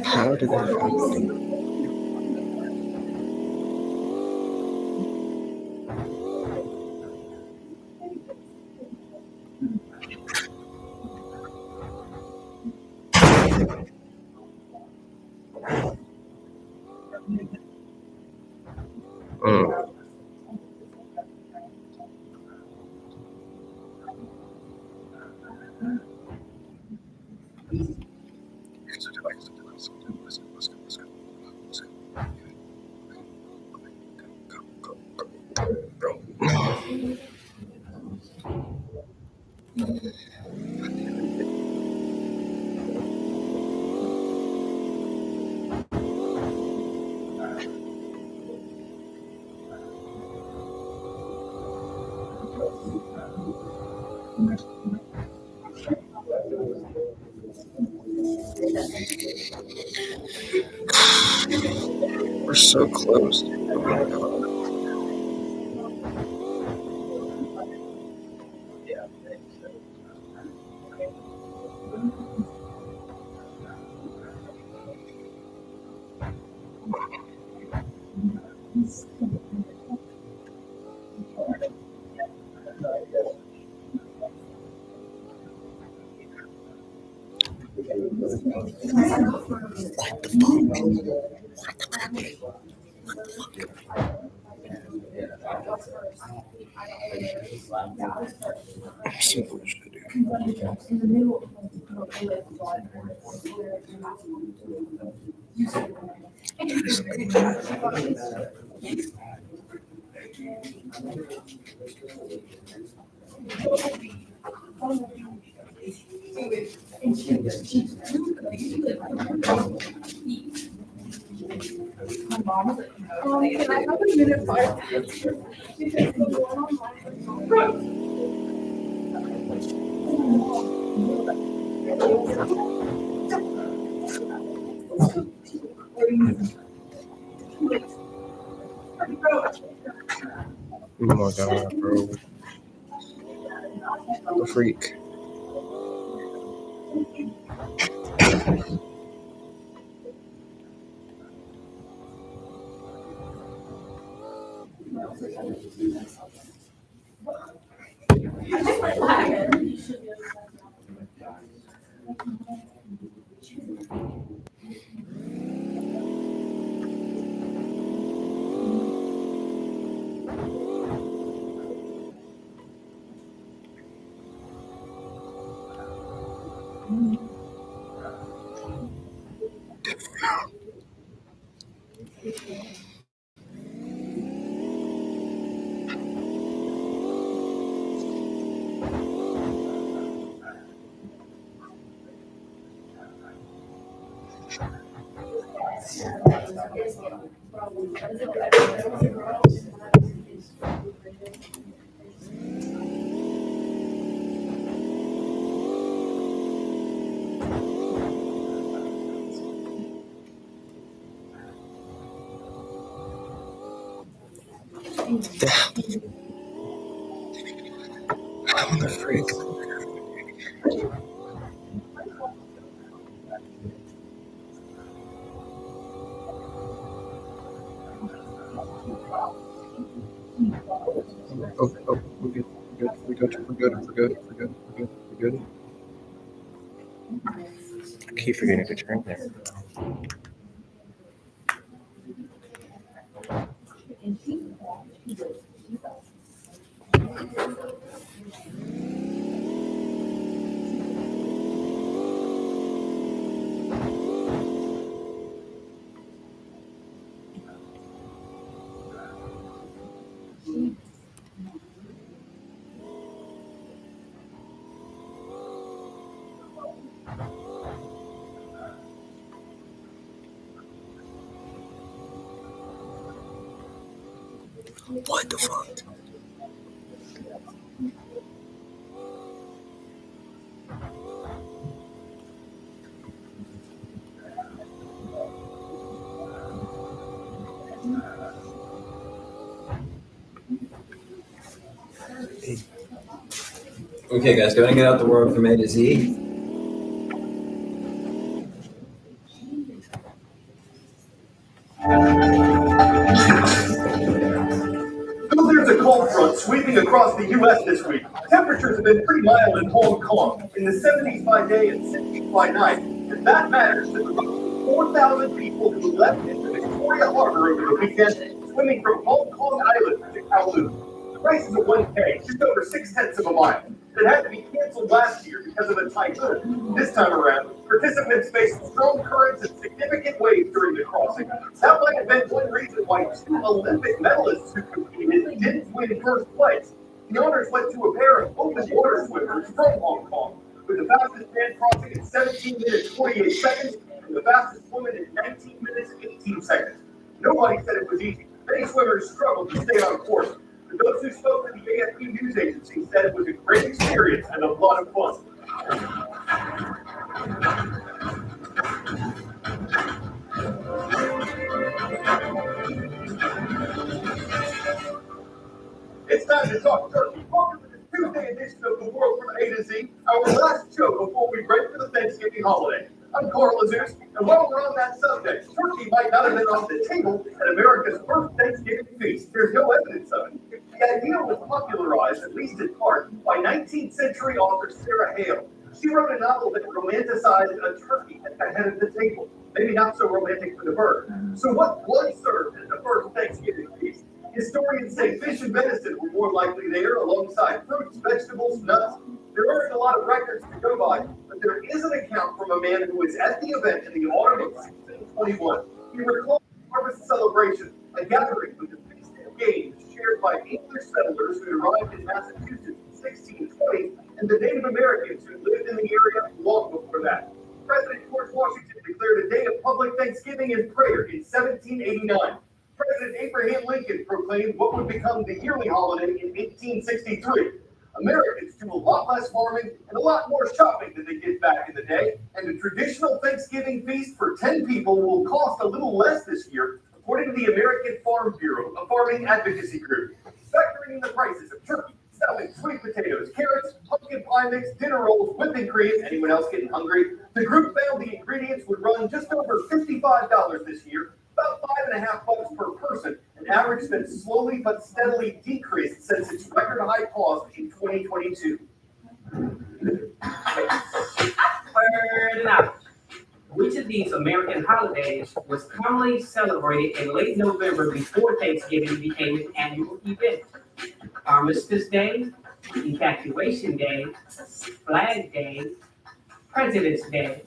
How did that happen? We're so close. What the fuck? Some bullshit, dude. Can I have a minute 5? Oh my god, bro. The freak. How the freak? Oh, we're good. I keep forgetting to turn there. What the fuck? Okay, guys, going to get out the word from A to Z. So there's a cold front sweeping across the U.S. this week. Temperatures have been pretty mild in Hong Kong, in the 70s by day and 60s by night. And that matters to the roughly 4,000 people who left into Victoria Harbor over the weekend, swimming from Hong Kong Island to Kowloon. The race is a 1K, just over 6/10 of a mile. It had to be canceled last year because of a typhoon. This time around, participants faced strong currents and significant waves during the crossing. That might have been one reason why two Olympic medalists who competed didn't win first place. The honors went to a pair of open water swimmers from Hong Kong, with the fastest man crossing in 17 minutes 48 seconds and the fastest woman in 19 minutes 18 seconds. Nobody said it was easy. Many swimmers struggled to stay on course. But those who spoke to the AFP news agency said it was a great experience and a lot of fun. It's time to talk turkey. Welcome to this Tuesday edition of The World from A to Z, our last show before we break for the Thanksgiving holiday. I'm Carl Azus, and while we're on that subject, turkey might not have been off the table at America's first Thanksgiving feast. There's no evidence of it. The idea was popularized, at least in part, by 19th century author Sarah Hale. She wrote a novel that romanticized a turkey at the head of the table. Maybe not so romantic for the bird. So what was served at the first Thanksgiving feast? Historians say fish and venison were more likely there, alongside fruits, vegetables, nuts. There aren't a lot of records to go by, but there is an account from a man who was at the event in the autumn of 1621. He recalls the harvest celebration, a gathering with the feast and games shared by English settlers who arrived in Massachusetts in 1620 and the Native Americans who lived in the area long before that. President George Washington declared a day of public thanksgiving and prayer in 1789. President Abraham Lincoln proclaimed what would become the yearly holiday in 1863. Americans do a lot less farming and a lot more shopping than they did back in the day, and a traditional Thanksgiving feast for 10 people will cost a little less this year, according to the American Farm Bureau, a farming advocacy group. Factoring in the prices of turkey, stuffing, sweet potatoes, carrots, pumpkin pie mix, dinner rolls, whipping cream, anyone else getting hungry? The group found the ingredients would run just over $55 this year, about $5.50 per person, an average that's slowly but steadily decreased since its record high cost in 2022. Which of these American holidays was commonly celebrated in late November before Thanksgiving became an annual event? Armistice Day, Evacuation Day, Flag Day, President's Day.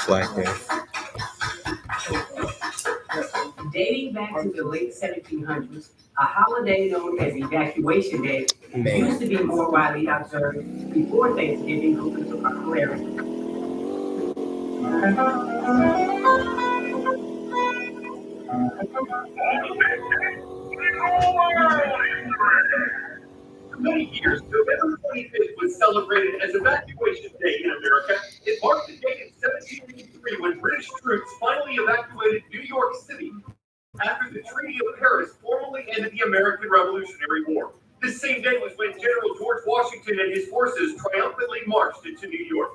Flag Day. Dating back to the late 1700s, a holiday known as Evacuation Day used to be more widely observed before Thanksgiving grew into popularity. For many years, November 25th was celebrated as Evacuation Day in America. It marked the date in 1783 when British troops finally evacuated New York City after the Treaty of Paris formally ended the American Revolutionary War. This same day was when General George Washington and his forces triumphantly marched into New York.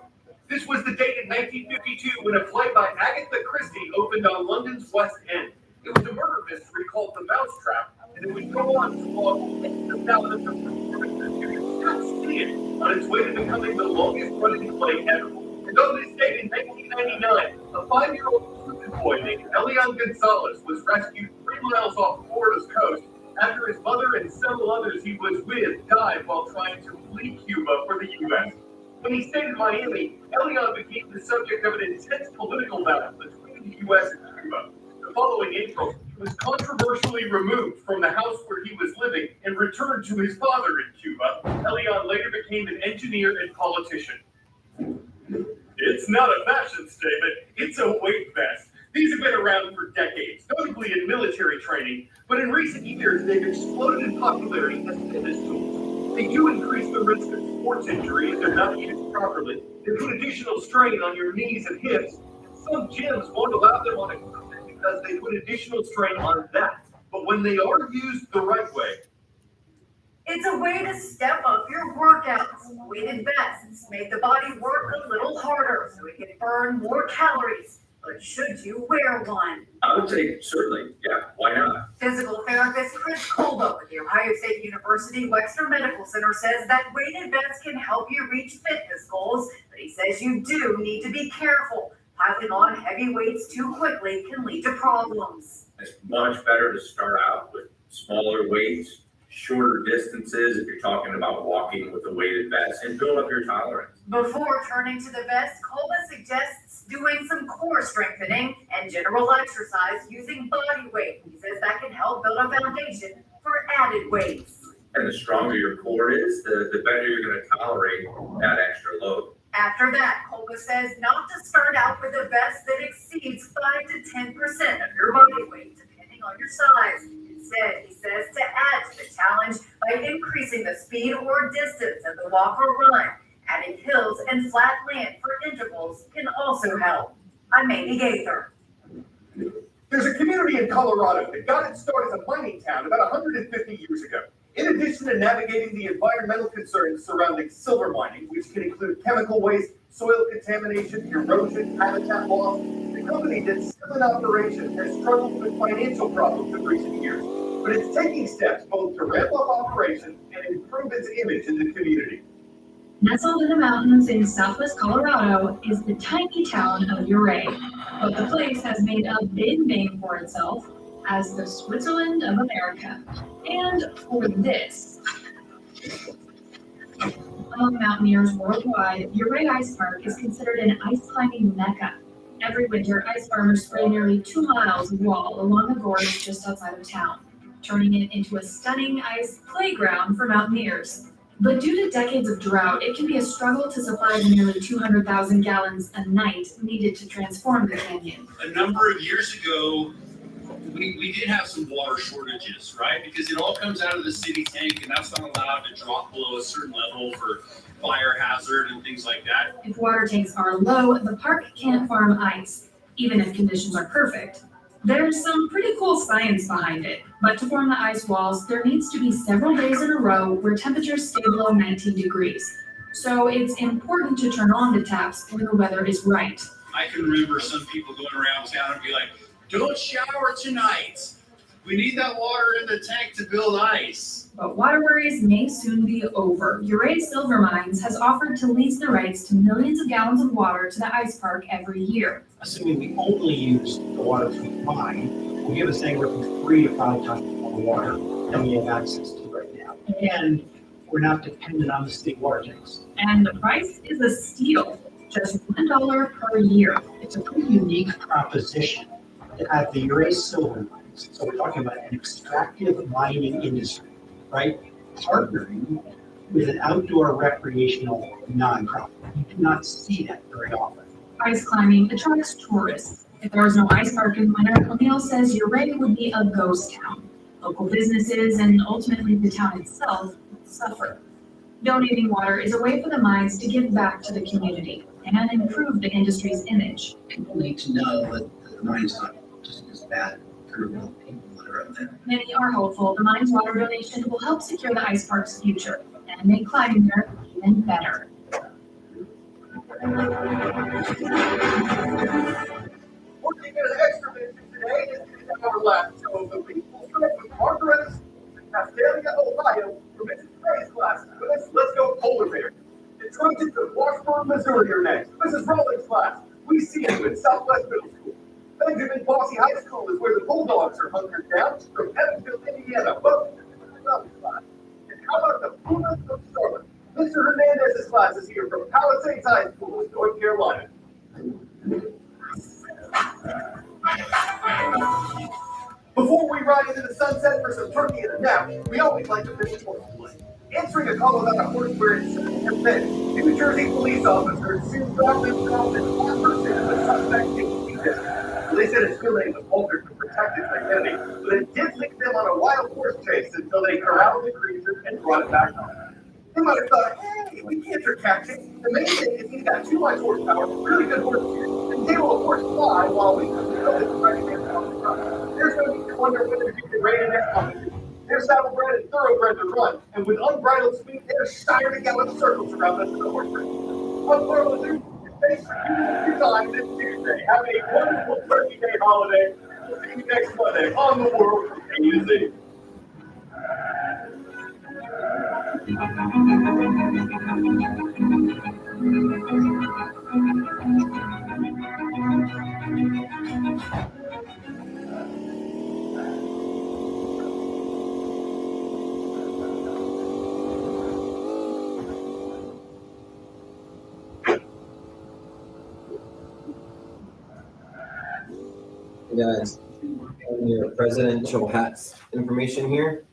This was the date in 1952 when a play by Agatha Christie opened on London's West End. It was a murder mystery called The Mousetrap, and it would go on to log the thousands of performances. You can still see it on its way to becoming the longest-running play ever. And on this date in 1999, a 5-year-old Cuban boy named Elian Gonzalez was rescued 3 miles off Florida's coast after his mother and several others he was with died while trying to flee Cuba for the U.S. When he stayed in Miami, Elian became the subject of an intense political battle between the U.S. and Cuba. The following April, he was controversially removed from the house where he was living and returned to his father in Cuba. Elian later became an engineer and politician. It's not a fashion statement, it's a weight vest. These have been around for decades, notably in military training, but in recent years they've exploded in popularity as fitness tools. They do increase the risk of sports injury if they're not used properly. They put additional strain on your knees and hips. Some gyms won't allow them on equipment because they put additional strain on that. But when they are used the right way, it's a way to step up your workouts. Weighted vests make the body work a little harder so it can burn more calories. But should you wear one? I would say certainly, yeah, why not? Physical therapist Chris Colbo at the Ohio State University Wexner Medical Center says that weighted vests can help you reach fitness goals, but he says you do need to be careful. Piling on heavy weights too quickly can lead to problems. It's much better to start out with smaller weights, shorter distances if you're talking about walking with a weighted vest, and build up your tolerance. Before turning to the vest, Colba suggests doing some core strengthening and general exercise using body weight. He says that can help build a foundation for added weights. And the stronger your core is, the better you're going to tolerate that extra load. After that, Colba says not to start out with a vest that exceeds 5 to 10% of your body weight, depending on your size. Instead, he says to add to the challenge by increasing the speed or distance of the walk or run. Adding hills and flat land for intervals can also help. I'm Amy Gaither. there's a community in Colorado that got its start as a mining town about 150 years ago. In addition to navigating the environmental concerns surrounding silver mining, which can include chemical waste, soil contamination, erosion, habitat loss, the company that's still in operation has struggled with financial problems in recent years. But it's taking steps both to ramp up operations and improve its image in the community. Nestled in the mountains in southwest Colorado is the tiny town of Ouray, but the place has made a big name for itself as the Switzerland of America. And for this, among mountaineers worldwide, Ouray Ice Park is considered an ice climbing mecca. Every winter, ice farmers spray nearly 2 miles of wall along a gorge just outside of town, turning it into a stunning ice playground for mountaineers. But due to decades of drought, it can be a struggle to supply the nearly 200,000 gallons a night needed to transform the canyon. A number of years ago, we did have some water shortages, right? Because it all comes out of the city tank, and that's not allowed to drop below a certain level for fire hazard and things like that. If water tanks are low, the park can't farm ice, even if conditions are perfect. There's some pretty cool science behind it, but to form the ice walls, there needs to be several days in a row where temperatures stay below 19 degrees. So it's important to turn on the taps when the weather is right. I can remember some people going around town and be like, don't shower tonight. We need that water in the tank to build ice. But water worries may soon be over. Ouray Silver Mines has offered to lease the rights to millions of gallons of water to the ice park every year. Assuming we only use the water we mine, will give us anywhere from 3 to 5 times more water than we have access to right now. And we're not dependent on the state water tanks. And the price is a steal, just $1 per year. It's a pretty unique proposition to have the Ouray Silver Mines. So we're talking about an extractive mining industry, right? Partnering with an outdoor recreational nonprofit. You do not see that very often. Ice climbing attracts tourists. If there was no ice park in winter, O'Neill says Ouray would be a ghost town. Local businesses and ultimately the town itself would suffer. Donating water is a way for the mines to give back to the community and improve the industry's image. People need to know that the mine's not just as bad for Many are hopeful the mine's water donation will help secure the ice park's future and make climbing there even better. Working in an extra mission today is our last show of the week. We'll start with Margaret in Castalia, Ohio, for Mrs. Gray's class. Let's go polar bear. The Trojans of Washburn, Missouri are next. Mrs. Rollins' class. We see you in Southwest Middle School. Benjamin Bossy High School is where the Bulldogs are hunkered down from Evansville, Indiana. Welcome to Mrs. Rollins' class. And how about the Pumas of Charlotte? Mr. Hernandez's class is here from Palisades High School in North Carolina. Before we ride into the sunset for some turkey and a nap, we always like to finish horse play. Answering a call about a horse wearing certain event, New Jersey police officers soon found themselves in hot pursuit of a suspect named Peter. They said his real name was altered to protect his identity, but it did lead them on a wild horse chase until they corralled the creature and brought it back home. They might have thought, hey, we can't catch him. The main thing is he's got too much horsepower, really good horse gear, and he's able to horse fly while we can build it right against the front. There's no need to wonder whether he can rein in that competition. They're saddlebred and thoroughbred to run, and with unbridled speed, they're shy to gallop circles around us in the horse race. I'm Carlos Duke, and thanks for tuning in time this Tuesday. Have a wonderful Turkey Day holiday. We'll see you next Monday on The World from A to Z. Hey guys, your presidential hats information here.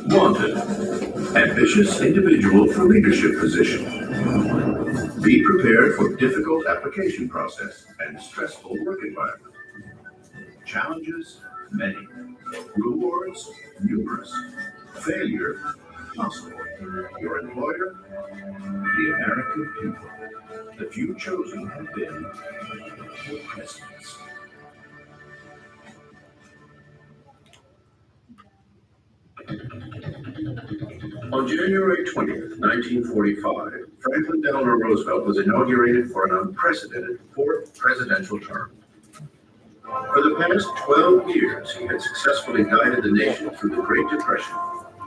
Wanted, ambitious individual for leadership position. Be prepared for difficult application process and stressful work environment. Challenges, many. Rewards, numerous. Failure, possible. Your employer, the American people. The few chosen have been the presidents. On January 20th, 1945, Franklin Delano Roosevelt was inaugurated for an unprecedented fourth presidential term. For the past 12 years, he had successfully guided the nation through the Great Depression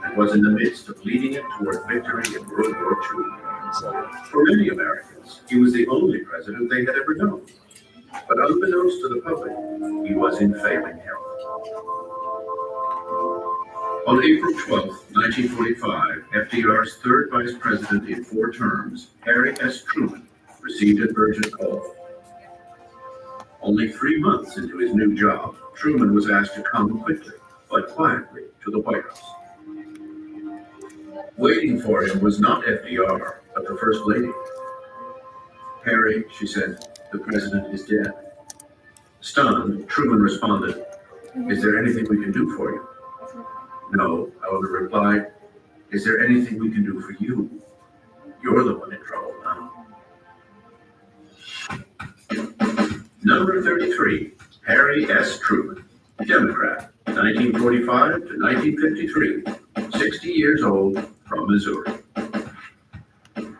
and was in the midst of leading it toward victory in World War II. For many Americans, he was the only president they had ever known. But unbeknownst to the public, he was in failing health. On April 12, 1945, FDR's third vice president in 4 terms, Harry S. Truman, received an urgent call. Only 3 months into his new job, Truman was asked to come quickly, but quietly, to the White House. Waiting for him was not FDR, but the First Lady. "Harry," she said, "the president is dead." Stunned, Truman responded, "Is there anything we can do for you?" "No," however, replied, "Is there anything we can do for you? You're the one in trouble now." Number 33, Harry S. Truman, Democrat, 1945 to 1953, 60 years old, from Missouri.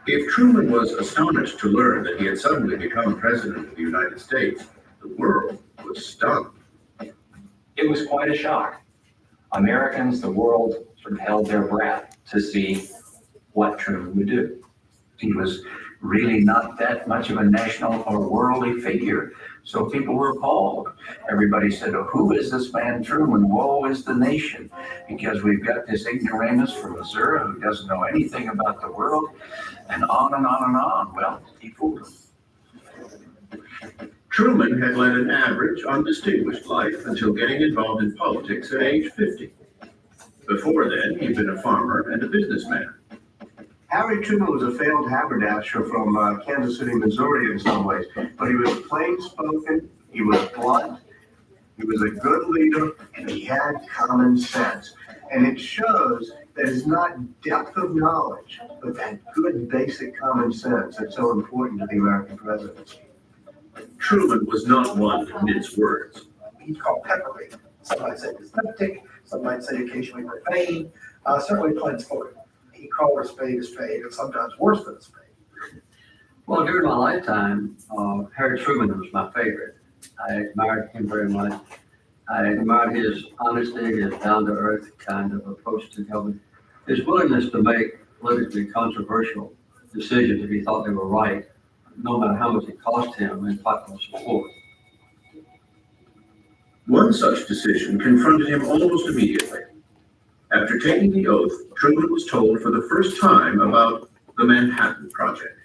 If Truman was astonished to learn that he had suddenly become president of the United States, the world was stunned. It was quite a shock. Americans, the world, sort of held their breath to see what Truman would do. He was really not that much of a national or worldly figure, so people were appalled. Everybody said, "Oh, who is this man Truman? Woe is the nation, because we've got this ignoramus from Missouri who doesn't know anything about the world," and on and on and on. Well, he fooled them. Truman had led an average, undistinguished life until getting involved in politics at age 50. Before then, he'd been a farmer and a businessman. Harry Truman was a failed haberdasher from Kansas City, Missouri in some ways, but he was plain spoken, he was blunt, he was a good leader, and he had common sense. And it shows that it's not depth of knowledge, but that good basic common sense that's so important to the American presidency. Truman was not one to mince words. He's called peppery. Some might say dyspeptic, some might say occasionally profane, certainly plain spoken. He called a spade, and sometimes worse than a spade. Well, during my lifetime, Harry Truman was my favorite. I admired him very much. I admired his honesty, his down-to-earth kind of approach to government, his willingness to make politically controversial decisions if he thought they were right, no matter how much it cost him in popular support. One such decision confronted him almost immediately. After taking the oath, Truman was told for the first time about the Manhattan Project.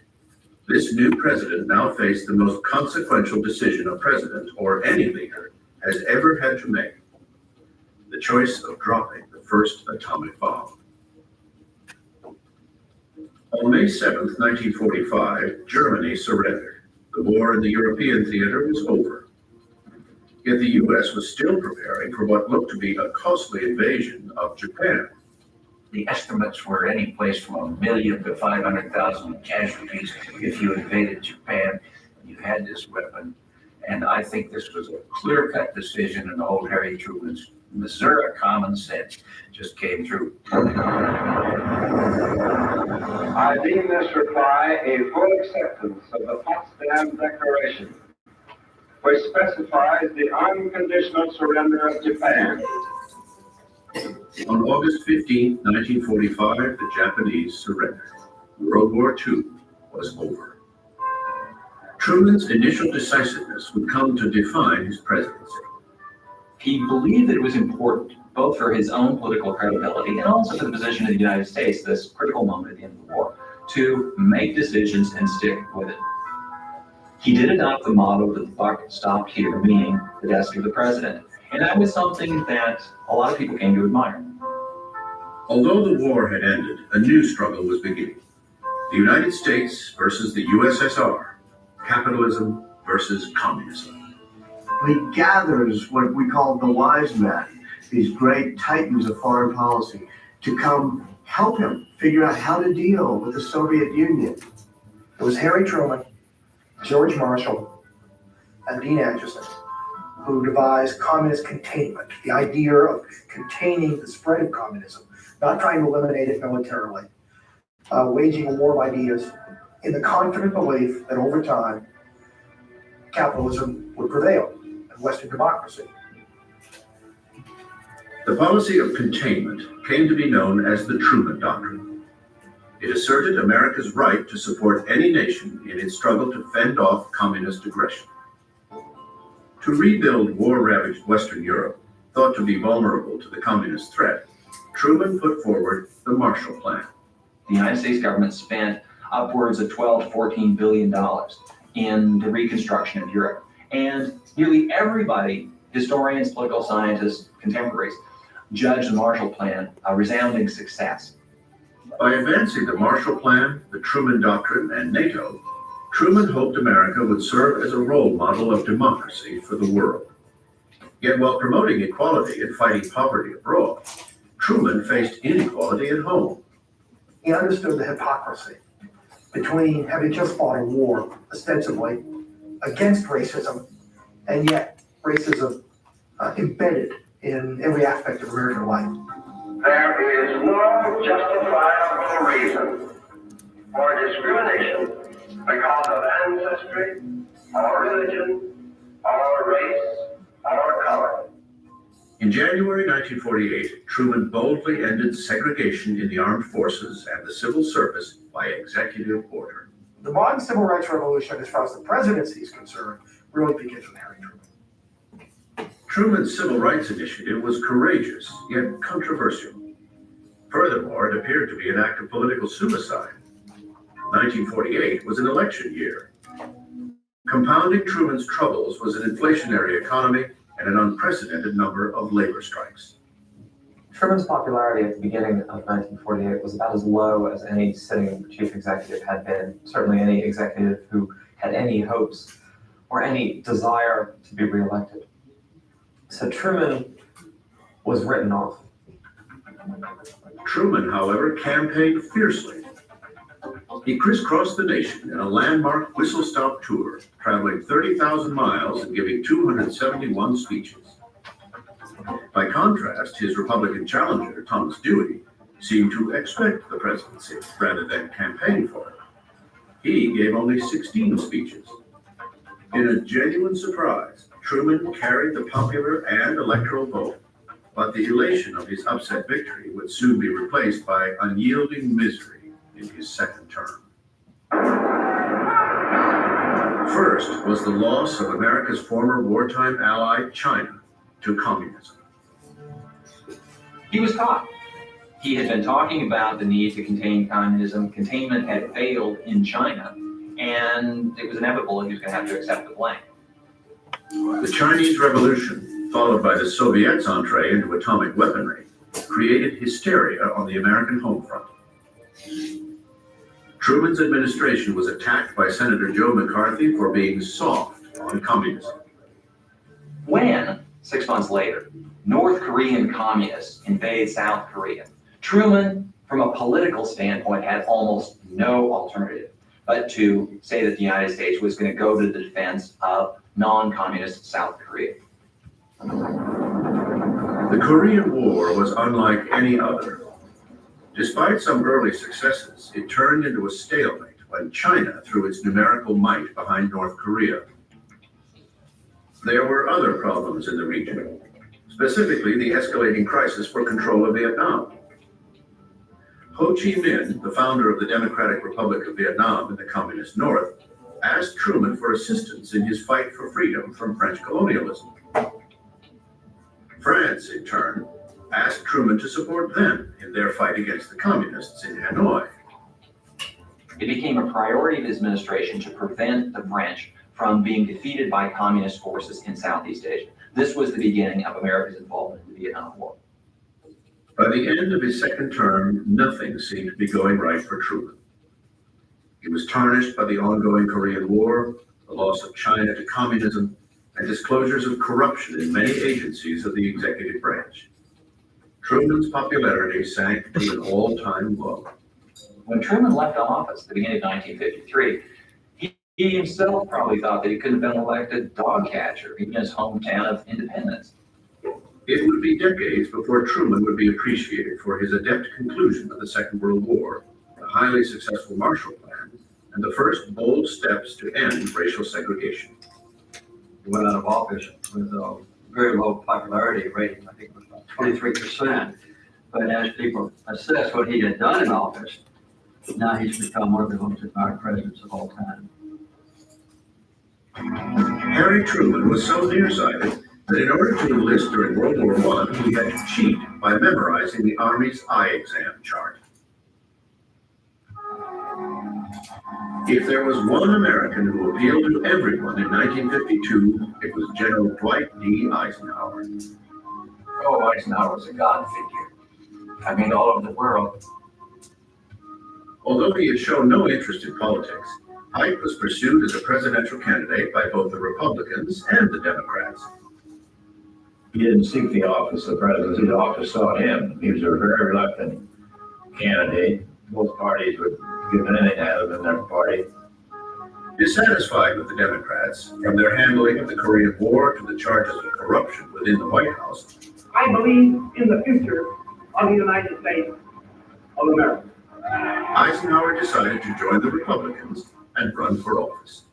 This new president now faced the most consequential decision a president or any leader has ever had to make: the choice of dropping the first atomic bomb. On May 7th, 1945, Germany surrendered. The war in the European theater was over. Yet the U.S. was still preparing for what looked to be a costly invasion of Japan. The estimates were any place from 1 million to 500,000 casualties if you invaded Japan. You had this weapon. And I think this was a clear-cut decision, and old Harry Truman's Missouri common sense just came through. I deem this reply a full acceptance of the Potsdam Declaration, which specifies the unconditional surrender of Japan. On August 15, 1945, the Japanese surrendered. World War II was over. Truman's initial decisiveness would come to define his presidency. He believed that it was important, both for his own political credibility and also for the position of the United States, this critical moment at the end of the war, to make decisions and stick with it. He did adopt the motto that the buck stopped here, meaning the desk of the president. And that was something that a lot of people came to admire. Although the war had ended, a new struggle was beginning. The United States versus the USSR. Capitalism versus communism. He gathers what we call the wise men, these great titans of foreign policy, to come help him figure out how to deal with the Soviet Union. It was Harry Truman, George Marshall, and Dean Acheson who devised communist containment, the idea of containing the spread of communism, not trying to eliminate it militarily, waging a war of ideas in the confident belief that over time, capitalism would prevail and Western democracy. The policy of containment came to be known as the Truman Doctrine. It asserted America's right to support any nation in its struggle to fend off communist aggression. To rebuild war-ravaged Western Europe, thought to be vulnerable to the communist threat, Truman put forward the Marshall Plan. The United States government spent upwards of $12 to $14 billion in the reconstruction of Europe. And nearly everybody, historians, political scientists, contemporaries, judged the Marshall Plan a resounding success. By advancing the Marshall Plan, the Truman Doctrine, and NATO, Truman hoped America would serve as a role model of democracy for the world. Yet while promoting equality and fighting poverty abroad, Truman faced inequality at home. He understood the hypocrisy between having just fought a war, ostensibly, against racism, and yet racism embedded in every aspect of American life. There is no justifiable reason for discrimination because of ancestry, or religion, or race, or color. In January 1948, Truman boldly ended segregation in the armed forces and the civil service by executive order. The modern civil rights revolution, as far as the presidency is concerned, really begins with Harry Truman. Truman's civil rights initiative was courageous, yet controversial. Furthermore, it appeared to be an act of political suicide. 1948 was an election year. Compounding Truman's troubles was an inflationary economy and an unprecedented number of labor strikes. Truman's popularity at the beginning of 1948 was about as low as any sitting chief executive had been, certainly any executive who had any hopes or any desire to be reelected. So Truman was written off. Truman, however, campaigned fiercely. He crisscrossed the nation in a landmark whistle-stop tour, traveling 30,000 miles and giving 271 speeches. By contrast, his Republican challenger, Thomas Dewey, seemed to expect the presidency rather than campaign for it. He gave only 16 speeches. In a genuine surprise, Truman carried the popular and electoral vote, but the elation of his upset victory would soon be replaced by unyielding misery in his second term. First was the loss of America's former wartime ally, China, to communism. He was caught. He had been talking about the need to contain communism. Containment had failed in China, and it was inevitable he was going to have to accept the blame. The Chinese Revolution, followed by the Soviets' entree into atomic weaponry, created hysteria on the American home front. Truman's administration was attacked by Senator Joe McCarthy for being soft on communism. When, 6 months later, North Korean communists invade South Korea, Truman, from a political standpoint, had almost no alternative but to say that the United States was going to go to the defense of non-communist South Korea. The Korean War was unlike any other. Despite some early successes, it turned into a stalemate when China threw its numerical might behind North Korea. There were other problems in the region, specifically the escalating crisis for control of Vietnam. Ho Chi Minh, the founder of the Democratic Republic of Vietnam in the Communist North, asked Truman for assistance in his fight for freedom from French colonialism. France, in turn, asked Truman to support them in their fight against the communists in Hanoi. It became a priority of his administration to prevent the French from being defeated by communist forces in Southeast Asia. This was the beginning of America's involvement in the Vietnam War. By the end of his second term, nothing seemed to be going right for Truman. He was tarnished by the ongoing Korean War, the loss of China to communism, and disclosures of corruption in many agencies of the executive branch. Truman's popularity sank to an all-time low. When Truman left office at the beginning of 1953, he himself probably thought that he could have been elected dog catcher, even in his hometown of Independence. It would be decades before Truman would be appreciated for his adept conclusion of the Second World War, the highly successful Marshall Plan, and the first bold steps to end racial segregation. He went out of office with a very low popularity rating, I think it was about 23%. But as people assess what he had done in office, now he's become one of the most admired presidents of all time. Harry Truman was so nearsighted that in order to enlist during World War I, he had to cheat by memorizing the Army's eye exam chart. If there was one American who appealed to everyone in 1952, it was General Dwight D. Eisenhower. Oh, Eisenhower was a god figure. I mean, all over the world. Although he had shown no interest in politics, Ike was pursued as a presidential candidate by both the Republicans and the Democrats. He didn't seek the office of presidency, the office sought him. He was a very reluctant candidate. Both parties would give anything out of him in their party. Dissatisfied with the Democrats, from their handling of the Korean War to the charges of corruption within the White House, I believe in the future of the United States of America. Eisenhower decided to join the Republicans and run for office.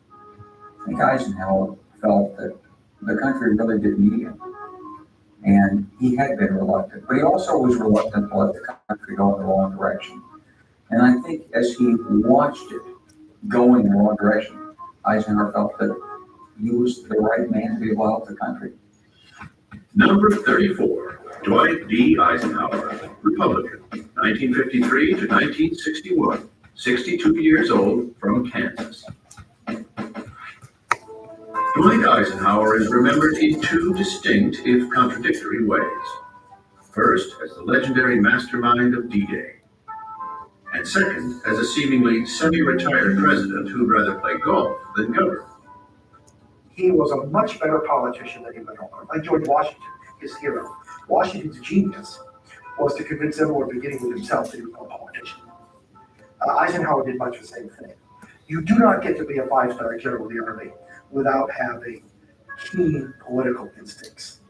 I think Eisenhower felt that the country really didn't need him. And he had been reluctant, but he also was reluctant to let the country go in the wrong direction. And I think as he watched it go in the wrong direction, Eisenhower felt that he was the right man to be able to help the country. Number 34, Dwight D. Eisenhower, Republican, 1953 to 1961, 62 years old, from Kansas. Dwight Eisenhower is remembered in two distinct, if contradictory, ways. First, as the legendary mastermind of D-Day, and second, as a seemingly semi-retired president who'd rather play golf than govern. He was a much better politician than he went on. Like George Washington, his hero. Washington's genius was to convince everyone, beginning with himself, that he was a politician. Eisenhower did much the same thing. You do not get to be a five-star general of the Army without having keen political instincts.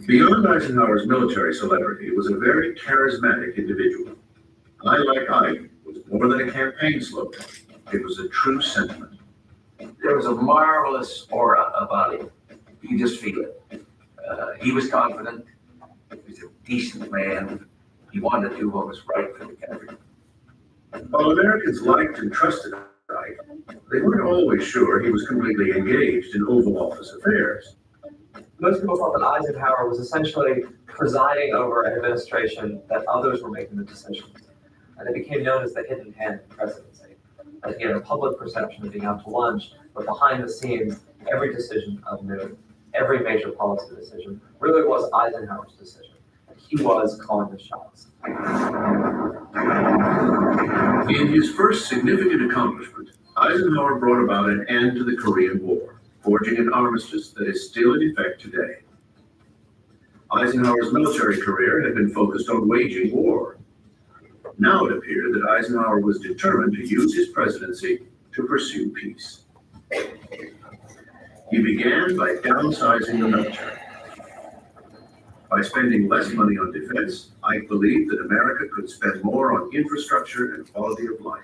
Beyond Eisenhower's military celebrity was a very charismatic individual. I like Ike was more than a campaign slogan. It was a true sentiment. There was a marvelous aura about him. You could just feel it. He was confident. He was a decent man. He wanted to do what was right for the country. While Americans liked and trusted Ike, they weren't always sure he was completely engaged in Oval Office affairs. Most people thought that Eisenhower was essentially presiding over an administration that others were making the decisions. And it became known as the hidden hand presidency. That he had a public perception of being out to lunch, but behind the scenes, every decision of note, every major policy decision really was Eisenhower's decision. He was calling the shots. In his first significant accomplishment, Eisenhower brought about an end to the Korean War, forging an armistice that is still in effect today. Eisenhower's military career had been focused on waging war. Now it appeared that Eisenhower was determined to use his presidency to pursue peace. He began by downsizing the military. By spending less money on defense, Ike believed that America could spend more on infrastructure and quality of life.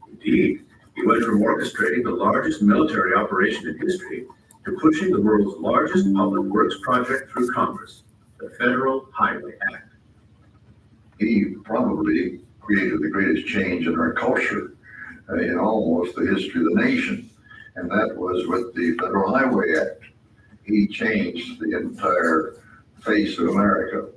Indeed, he went from orchestrating the largest military operation in history to pushing the world's largest public works project through Congress, the Federal Highway Act. He probably created the greatest change in our culture in almost the history of the nation, and that was with the Federal Highway Act. He changed the entire face of America.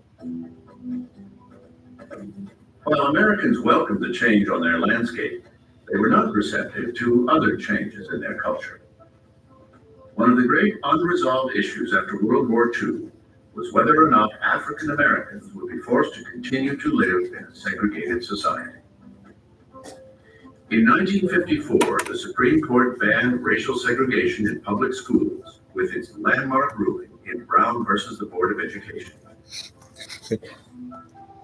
While Americans welcomed the change on their landscape, they were not receptive to other changes in their culture. One of the great unresolved issues after World War II was whether or not African Americans would be forced to continue to live in a segregated society. In 1954, the Supreme Court banned racial segregation in public schools with its landmark ruling in Brown versus the Board of Education.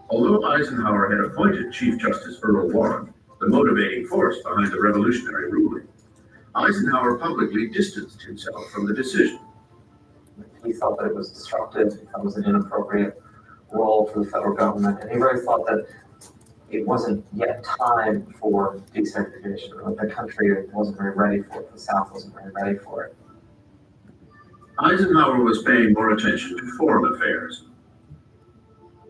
Although Eisenhower had appointed Chief Justice Earl Warren, the motivating force behind the revolutionary ruling, Eisenhower publicly distanced himself from the decision. He felt that it was disruptive, he thought it was an inappropriate role for the federal government, and he really thought that it wasn't yet time for desegregation, or the country wasn't very ready for it, the South wasn't very ready for it. Eisenhower was paying more attention to foreign affairs.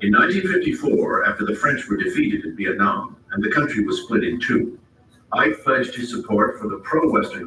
In 1954, after the French were defeated in Vietnam and the country was split in two, Ike pledged his support for the pro-Western